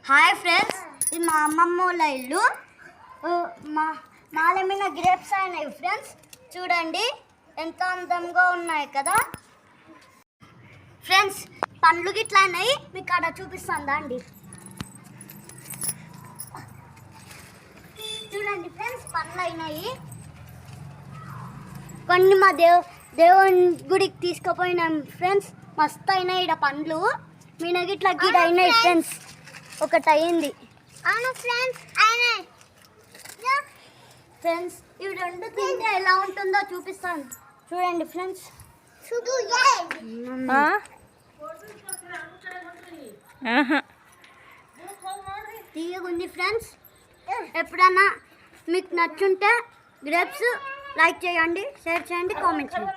Hi friends, ఇది మా అమ్మమ్మ వాళ్ళ ఇల్లు. మాల మీద గ్రేప్స్ అయినాయి ఫ్రెండ్స్. చూడండి ఎంత అందంగా ఉన్నాయి కదా ఫ్రెండ్స్. పండ్లు గిట్లా అయినాయి, మీకు అక్కడ చూపిస్తుందా అండి. చూడండి ఫ్రెండ్స్, పండ్లు అయినాయి. కొన్ని మా దేవుని గుడికి తీసుకుపోయినాం ఫ్రెండ్స్. మస్తు అయినాయి ఇక్కడ పండ్లు. మీనగిట్లా గిడ అయినాయి ఫ్రెండ్స్. ఒకటి అయింది. అవును ఫ్రెండ్స్, అయినాయి ఫ్రెండ్స్. ఇవి రెండు తింటే ఎలా ఉంటుందో చూపిస్తాను. చూడండి ఫ్రెండ్స్. తీయగుంది ఫ్రెండ్స్. ఎప్పుడన్నా మీకు నచ్చుంటే గ్రేప్స్ లైక్ చేయండి, షేర్ చేయండి, కామెంట్ చేయండి.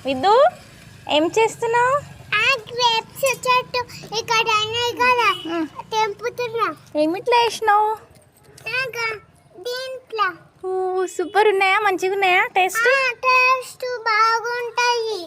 విద్దు, ఏం చేస్తున్నావు? గ్రేప్స్ చెట్టు ఇక్కడ అయినాయి కదా, తెంపుతున్నా. ఏమిట్లా వేసినావు? దీంట్లో. సూపర్ ఉన్నాయా? మంచిగా ఉన్నాయా? టేస్ట్ బాగుంటాయి.